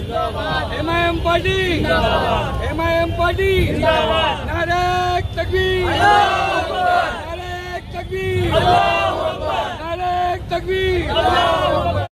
MIM party, MIM party, नारे तकबीर, नारे तकबीर, नारे तकबीर।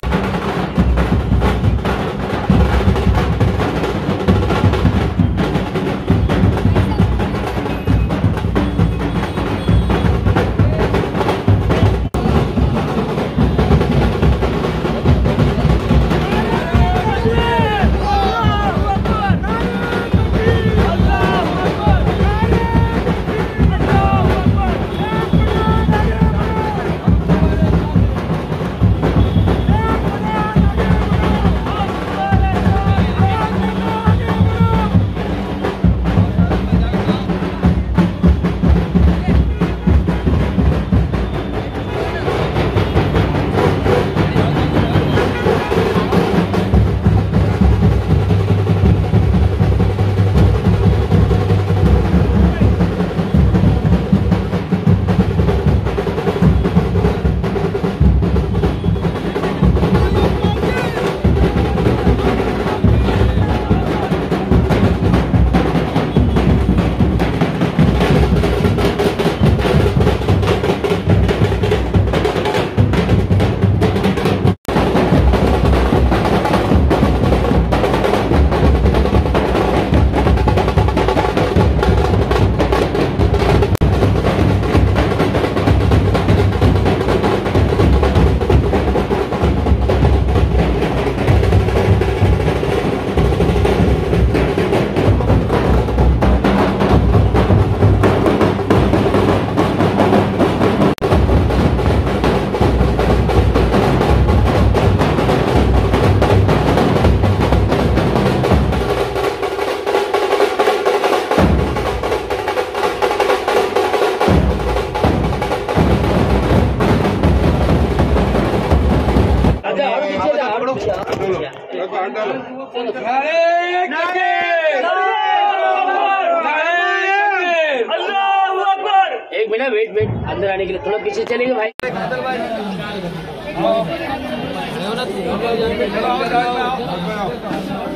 एक मिनट वेट अंदर आने के लिए थोड़ा पीछे चलेंगे भाई।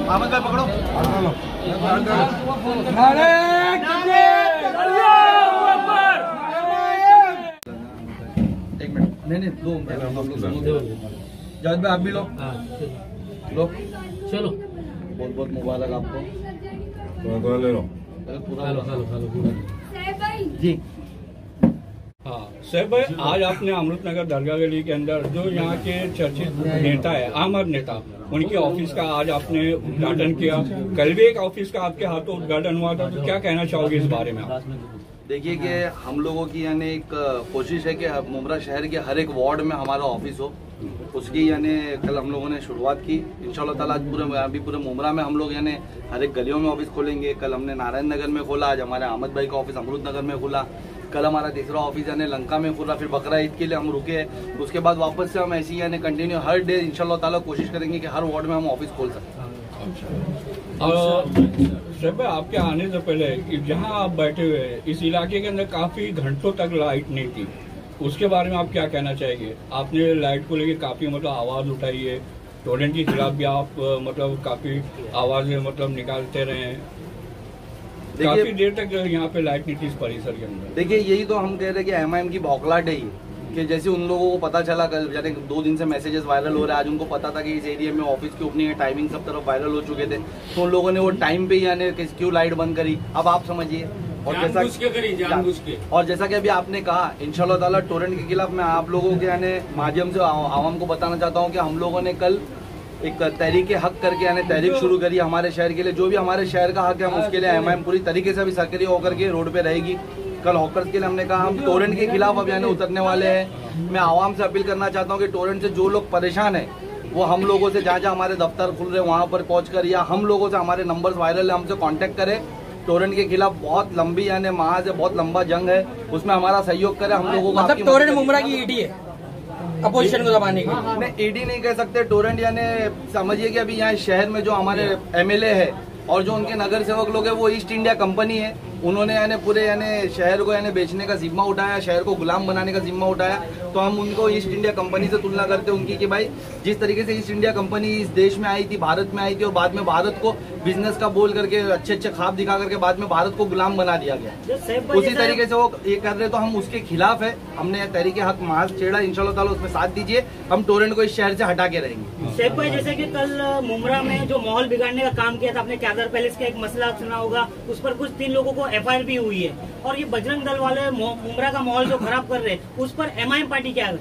अहमद भाई पकड़ो। एक मिनट नहीं दो जावेद भाई आप भी लो चलो बहुत बहुत मुबारक आपको। ले लो जी। हाँ साहब भाई, आज आपने अमृतनगर दरगाह गली के अंदर जो यहाँ के चर्चित नेता है, अहमद नेता, उनके ऑफिस का आज आपने उद्घाटन किया। कल भी एक ऑफिस का आपके हाथों उद्घाटन हुआ था, तो क्या कहना चाहोगे इस बारे में आप? देखिए कि हम लोगों की यानी एक कोशिश है कि मुमरा शहर के हर एक वार्ड में हमारा ऑफिस हो। उसकी यानी कल हम लोगों ने शुरुआत की। इंशाल्लाह ताला आज पूरे मुमरा में हम लोग यानी हर एक गलियों में ऑफिस खोलेंगे। कल हमने नारायण नगर में खोला, आज हमारे अहमद भाई का ऑफिस अमृतनगर में खुला, कल हमारा तीसरा ऑफिस यानी लंका में खुला, फिर बकरा ईद के लिए हम रुके। उसके बाद वापस से हम ऐसी यानी कंटिन्यू हर डे इंशाल्लाह ताला कोशिश करेंगे कि हर वार्ड में हम ऑफिस खोल सकते हैं। साहब भाई, आपके आने से पहले जहाँ आप बैठे हुए इस इलाके के अंदर काफी घंटों तक लाइट नहीं थी, उसके बारे में आप क्या कहना चाहेंगे? आपने लाइट को लेकर काफी मतलब आवाज उठाई है, टोरेंट के खिलाफ भी आप मतलब काफी आवाजें मतलब निकालते रहे हैं। काफी देर तक यहाँ पे लाइट नहीं थी इस परिसर के अंदर। देखिए यही तो हम कह रहे हैं कि MIM की बौखलाहट है ये, कि जैसे उन लोगों को पता चला, कल यानी 2 दिन से मैसेजेस वायरल हो रहे हैं, आज उनको पता था कि इस एरिया में ऑफिस की ओपनिंग है, टाइमिंग सब तरफ वायरल हो चुके थे, तो उन लोगों ने वो टाइम पे यानी क्यों लाइट बंद करी, अब आप समझिए। और जैसा कि अभी आपने कहा, इंशाल्लाह ताला टोरेंट के खिलाफ मैं आप लोगों के यानी माध्यम से आवाम को बताना चाहता हूँ कि हम लोगों ने कल एक तहरीक हक करके यानी तहरीक शुरू करी हमारे शहर के लिए। जो भी हमारे शहर का हक है हम उसके लिए MIM पूरी तरीके से अभी सक्रिय होकर के रोड पे रहेगी। कल हॉकर्स के लिए हमने कहा हम टोरेंट के खिलाफ अब यानी उतरने वाले हैं। मैं आवाम से अपील करना चाहता हूँ कि टोरेंट से जो लोग परेशान है वो हम लोगों से जहाँ हमारे दफ्तर खुल रहे हैं वहाँ पर पहुँच कर, या हम लोगों से हमारे नंबर्स वायरल है, हमसे कॉन्टेक्ट करें। टोरेंट के खिलाफ बहुत लंबी यानी महाज है, बहुत लंबा जंग है, उसमें हमारा सहयोग करे। हम लोगों को मतलब टोरेंट मुमरा की ईडी है अपोजिशन को दबाने की? नहीं, ईडी नहीं कह सकते। टोरेंट यानी समझिए कि अभी यहाँ शहर में जो हमारे MLA है और जो उनके नगर सेवक लोग हैं वो ईस्ट इंडिया कंपनी है, उन्होंने यानी पूरे यानी शहर को यानी बेचने का जिम्मा उठाया, शहर को गुलाम बनाने का जिम्मा उठाया। तो हम उनको ईस्ट इंडिया कंपनी से तुलना करते हैं उनकी कि भाई जिस तरीके से ईस्ट इंडिया कंपनी इस देश में आई थी, भारत में आई थी और बाद में भारत को बिजनेस का बोल करके अच्छे अच्छे ख्वाब दिखा करके बाद में भारत को गुलाम बना दिया गया, उसी तरीके से वो ये कर रहे। तो हम उसके खिलाफ है, हमने तहरीके हक मार्च छेड़ा। इंशाल्लाह ताला उसमें साथ दीजिए, हम टोरेंट को इस शहर से हटा के रहेंगे। शेख भाई, जैसे कि कल मुमरा में जो माहौल बिगाड़ने का काम किया था, आपने क्यादर पैलेस का एक मसला सुना होगा, उस पर कुछ 3 लोगों को FIR भी हुई है। और ये बजरंग दल वाले मुमरा का माहौल जो खराब कर रहे हैं, उस पर MIM पार्टी क्या है?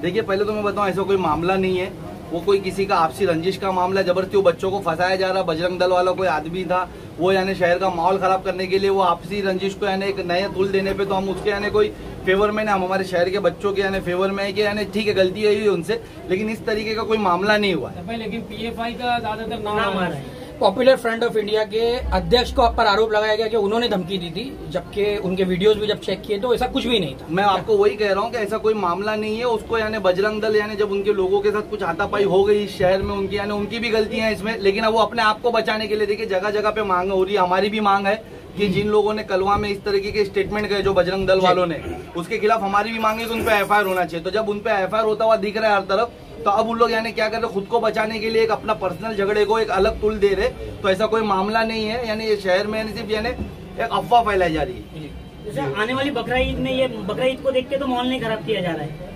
देखिए, पहले तो मैं बताऊं, ऐसा कोई मामला नहीं है, वो कोई किसी का आपसी रंजिश का मामला है। जबरदस्ती वो बच्चों को फंसाया जा रहा। बजरंग दल वाला कोई आदमी था, वो यानी शहर का माहौल खराब करने के लिए वो आपसी रंजिश को यानी एक नया तुल देने पे, तो हम उसके यानी कोई फेवर में ना, हम हमारे शहर के बच्चों के यानी फेवर में है कि यानी ठीक है गलती हुई है उनसे, लेकिन इस तरीके का कोई मामला नहीं हुआ है। लेकिन PFI का ज्यादातर नाम आ रहा है। पॉपुलर फ्रंट ऑफ इंडिया के अध्यक्ष को पर आरोप लगाया गया कि उन्होंने धमकी दी थी, जबकि उनके वीडियोस भी जब चेक किए तो ऐसा कुछ भी नहीं था। मैं आपको वही कह रहा हूँ कि ऐसा कोई मामला नहीं है। उसको यानी बजरंग दल यानी जब उनके लोगों के साथ कुछ हाथापाई हो गई इस शहर में, उनकी यानी उनकी भी गलतियां हैं इसमें, लेकिन अब वो अपने आप को बचाने के लिए, देखिए जगह जगह पे मांग हो रही है। हमारी भी मांग है कि जिन लोगों ने कलवा में इस तरीके के स्टेटमेंट गए जो बजरंग दल वालों ने, उसके खिलाफ हमारी भी मांग है कि उन पे FIR होना चाहिए। तो जब उन पे FIR होता हुआ दिख रहा है हर तरफ, तो अब उन लोग यानी क्या कर रहे, खुद को बचाने के लिए एक अपना पर्सनल झगड़े को एक अलग तुल दे रहे। तो ऐसा कोई मामला नहीं है, यानी ये शहर में यानी सिर्फ यानी एक अफवाह फैलाई जा रही है। जैसे आने वाली बकरा ईद में, ये बकरा ईद को देख के तो माहौल नहीं खराब किया जा रहा है।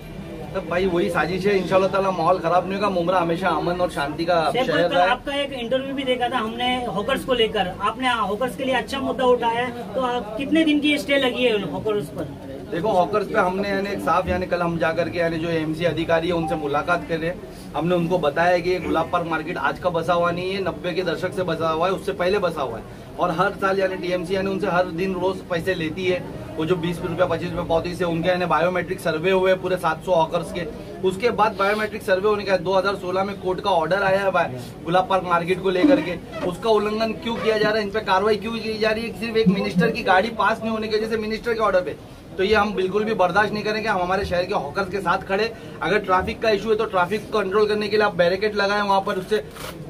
तो भाई वही साजिश है, इंशाल्लाह ताला माहौल खराब नहीं होगा। मुमरा हमेशा अमन और शांति का शहर है। आपका एक इंटरव्यू भी देखा था हमने हॉकर्स को लेकर, आपने हॉकर्स के लिए अच्छा मुद्दा उठाया है, तो कितने दिन की स्टे लगी है हॉकर्स पर? देखो, हॉकर्स पे हमने यानी एक साफ यानी कल हम जाकर के यानी जो AMC अधिकारी है उनसे मुलाकात कर रहे हैं। हमने उनको बताया कि गुलाब पार्क मार्केट आज का बसा हुआ नहीं है, 90 के दशक से बसा हुआ है, उससे पहले बसा हुआ है। और हर साल यानी TMC यानी उनसे हर दिन रोज पैसे लेती है। वो जो 20 रुपया 25 रुपया पौधी से उनके यानी बायोमेट्रिक सर्वे हुए पूरे 700 हॉकर्स के। उसके बाद बायोमेट्रिक सर्वे होने का 2016 में कोर्ट का ऑर्डर आया है गुलाब पार्क मार्केट को लेकर के। उसका उल्लंघन क्यों किया जा रहा है, इन पे कार्रवाई क्यों की जा रही है, सिर्फ एक मिनिस्टर की गाड़ी पास नहीं होने की वजह से, मिनिस्टर के ऑर्डर पे। तो ये हम बिल्कुल भी बर्दाश्त नहीं करेंगे। हम हमारे शहर के हॉकर्स के साथ खड़े। अगर ट्रैफिक का इशू है तो ट्रैफिक को कंट्रोल करने के लिए आप बैरिकेड लगाएं वहां पर, उससे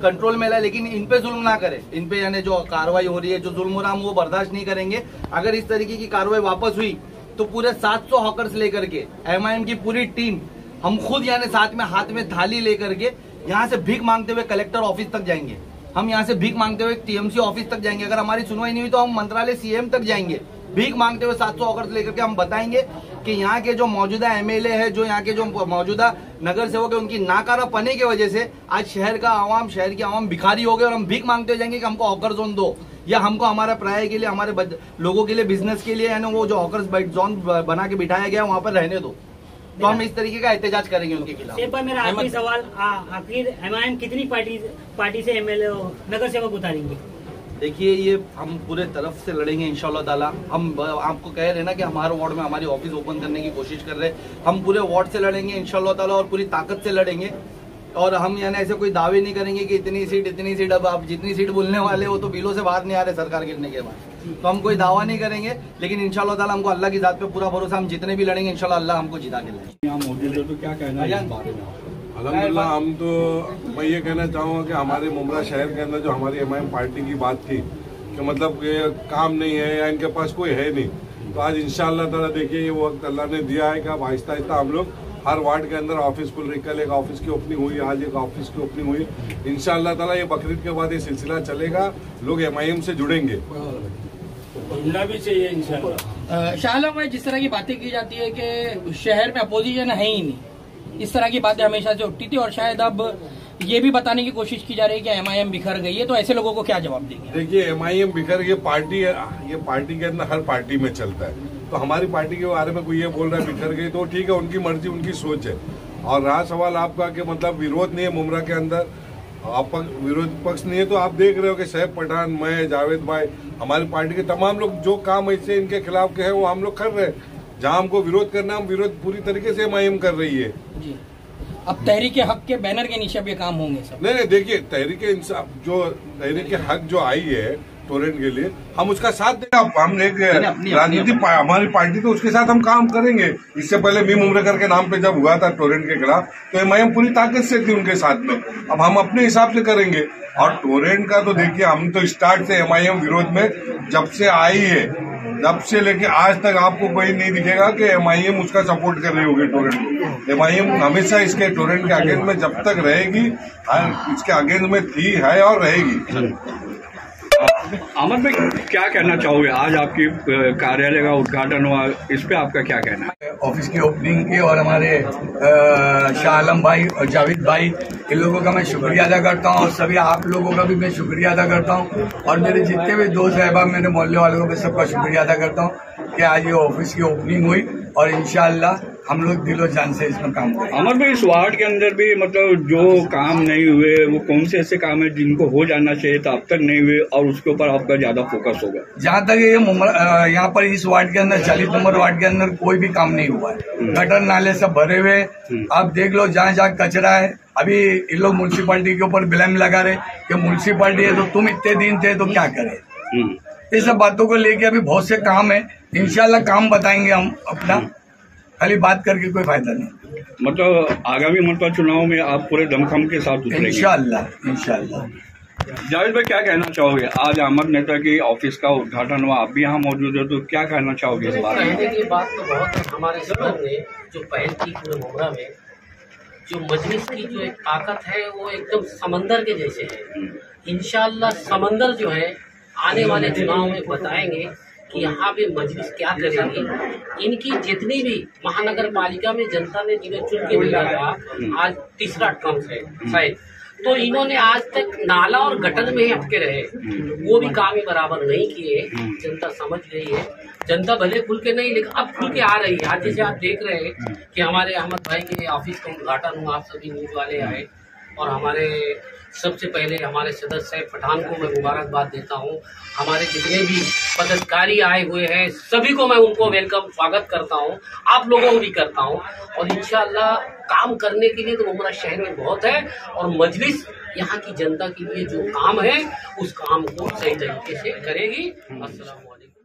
कंट्रोल में लाए, लेकिन इन पे जुल्म ना करें। इन पे यानी जो कार्रवाई हो रही है, जो जुल्म हो रहा है, हम वो बर्दाश्त नहीं करेंगे। अगर इस तरीके की कार्रवाई वापस हुई तो पूरे 700 हॉकर्स लेकर के MIM की पूरी टीम, हम खुद यानी साथ में हाथ में थाली लेकर के यहाँ से भीख मांगते हुए कलेक्टर ऑफिस तक जाएंगे। हम यहाँ से भीख मांगते हुए TMC ऑफिस तक जाएंगे। अगर हमारी सुनवाई नहीं हुई तो हम मंत्रालय CM तक जाएंगे भीख मांगते हुए 700 हॉकर्स लेकर के। हम बताएंगे कि यहाँ के जो मौजूदा MLA है, जो यहाँ के जो मौजूदा नगर सेवक है, उनकी नाकारापने की वजह से आज शहर की आवाम भिखारी हो गए। और हम भीख मांगते हुए जाएंगे कि हमको हॉकर जोन दो, या हमको हमारे पराये के लिए, हमारे लोगों के लिए, बिजनेस के लिए यानी वो जो हॉकर्स जोन बना के बिठाया गया वहाँ पर रहने दो। तो हम इस तरीके का एहतजाज करेंगे उनके खिलाफ। एक बार मेरा आखिरी सवाल, आखिर MIM कितनी पार्टी से MLA नगर सेवक उतारेंगे? देखिए, ये हम पूरे तरफ से लड़ेंगे इंशाल्लाह ताला। हम आपको कह रहे हैं ना कि हमारे वार्ड में हमारी ऑफिस ओपन करने की कोशिश कर रहे हैं। हम पूरे वार्ड से लड़ेंगे इंशाल्लाह ताला और पूरी ताकत से लड़ेंगे। और हम यानी ऐसे कोई दावे नहीं करेंगे कि इतनी सीट। अब आप जितनी सीट बोलने वाले हो तो बिलों से बाहर नहीं आ रहे सरकार गिरने के बाद, तो हम कोई दावा नहीं करेंगे। लेकिन इंशाल्लाह ताला हमको अल्लाह की जात पे पूरा भरोसा, हम जितने भी लड़ेंगे इंशाल्लाह अल्लाह हमको जिता के लाएंगे। यहाँ मौजूद है तो क्या कहना है इस बारे में? अल्हम्दुलिल्लाह, हम तो मैं ये कहना चाहूँगा कि हमारे मुमरा शहर के अंदर जो हमारी MIM पार्टी की बात थी कि मतलब ये काम नहीं है या इनके पास कोई है नहीं, तो आज इंशाअल्लाह ताला देखिए ये वक्त अल्लाह ने दिया है कि अब आहिस्ता आहिस्ता हम लोग हर वार्ड के अंदर ऑफिस खुल रही। कल एक ऑफिस की ओपनिंग हुई, आज एक ऑफिस की ओपनिंग हुई। इंशाअल्लाह ताला ये बकरीद के बाद ये सिलसिला चलेगा, लोग MIM से जुड़ेंगे। जुड़ना भी चाहिए इंशाअल्लाह। शाह भाई, जिस तरह की बातें की जाती है कि शहर में अपोजिशन है ही नहीं, इस तरह की बातें हमेशा से उठती थी और शायद अब ये भी बताने की कोशिश की जा रही है कि MIM बिखर गई है, तो ऐसे लोगों को क्या जवाब देंगे? देखिए, MIM बिखर ये पार्टी के अंदर हर पार्टी में चलता है। तो हमारी पार्टी के बारे में कोई ये बोल रहा है बिखर गई, तो ठीक है, उनकी मर्जी, उनकी सोच है। और रहा सवाल आपका कि मतलब विरोध नहीं है मुमरा के अंदर, आप विरोध पक्ष नहीं है, तो आप देख रहे हो कि शैब पठान, मैं, जावेद भाई, हमारी पार्टी के तमाम लोग जो काम ऐसे इनके खिलाफ के है वो हम लोग कर रहे हैं। जहाँ हमको विरोध करना, हम विरोध पूरी तरीके से MIM कर रही है जी। अब तहरीक हक के बैनर के नीचे अब ये काम होंगे सब? नहीं, देखिए, तहरीक हक जो आई है टोरेंट के लिए, हम उसका साथ देंगे। हम एक राजनीति हमारी पार्टी तो उसके साथ हम काम करेंगे। इससे पहले मीम उमरेकर के नाम पे जब हुआ था टोरेंट के खिलाफ तो MIM पूरी ताकत से थी उनके साथ में। अब हम अपने हिसाब से करेंगे। और टोरेंट का तो देखिए, हम तो स्टार्ट से MIM विरोध में जब से आई है, जब से लेके आज तक आपको कोई नहीं दिखेगा कि MIM उसका सपोर्ट कर रही होगी टोरेंट को। MIM हमेशा इसके टोरेंट के अगेंस्ट में जब तक रहेगी, इसके अगेंस्ट में थी, है और रहेगी। अमर भाई, क्या कहना चाहोगे? आज आपकी कार्यालय का उद्घाटन हुआ, इस पे आपका क्या कहना है? ऑफिस की ओपनिंग की और हमारे शाह आलम भाई और जावेद भाई, इन लोगों का मैं शुक्रिया अदा करता हूँ और सभी आप लोगों का भी मैं शुक्रिया अदा करता हूँ और मेरे जितने भी दोस्त अहबाब, मेरे मोहल्ले वालों को मैं सबका शुक्रिया अदा करता हूँ कि आज ये ऑफिस की ओपनिंग हुई और इंशाअल्लाह हम लोग दिलो जान से इसमें काम करेंगे। अमर भाई, इस वार्ड के अंदर भी मतलब जो काम नहीं हुए वो कौन से ऐसे काम है जिनको हो जाना चाहिए था, अब तक नहीं हुए, और उसके ऊपर आपका ज्यादा फोकस होगा? जहाँ तक ये यहाँ पर इस वार्ड के अंदर 40 नंबर वार्ड के अंदर कोई भी काम नहीं हुआ है। गटर नाले सब भरे हुए, आप देख लो जहाँ जहाँ कचरा है। अभी इन लोग म्यूनसिपालिटी के ऊपर ब्लेम लगा रहे कि म्यूनसिपालिटी है तो तुम इतने दिन थे तो क्या करे। ये सब बातों को लेके अभी बहुत से काम है, इंशाल्लाह काम बताएंगे हम अपना, खाली बात करके कोई फायदा नहीं। मतलब आगामी मतलब चुनाव में आप पूरे दमखम के साथ उतरेंगे? इंशाल्लाह। जावेद भाई, क्या कहना चाहोगे? आज अहमद नेता की ऑफिस का उद्घाटन हुआ, आप भी यहाँ मौजूद हो, तो क्या कहना चाहोगे इस बारे में? कहने की बात तो बहुत है। हमारे सदर ने जो पहल की पूरे मुमरा में, जो मजलिस की जो एक ताकत है वो एकदम समंदर के जैसे है। इंशाल्लाह समंदर जो है आने वाले चुनाव में बताएंगे कि यहाँ पे मजलिस क्या करेगी। इनकी जितनी भी महानगर पालिका में जनता ने जिन्हें चुन के भेजा था, आज तीसरा टर्म है शायद, तो इन्होंने आज तक नाला और गटर में ही अटके रहे, वो भी काम ही बराबर नहीं किए। जनता समझ गई है, जनता भले खुल के नहीं लेकिन अब खुल के आ रही है। आज जैसे आप देख रहे हैं कि हमारे अहमद भाई के ऑफिस का उद्घाटन हुआ, आप सभी न्यूज वाले आए और हमारे सबसे पहले हमारे सदस्य साहब पठान को मैं मुबारकबाद देता हूं। हमारे जितने भी पदाधिकारी आए हुए हैं सभी को मैं उनको वेलकम स्वागत करता हूं, आप लोगों को भी करता हूं। और इंशाल्लाह काम करने के लिए तो मुमरा शहर में बहुत है और मजलिस यहाँ की जनता के लिए जो काम है उस काम को सही तरीके से करेगी। अस्सलाम वालेकुम।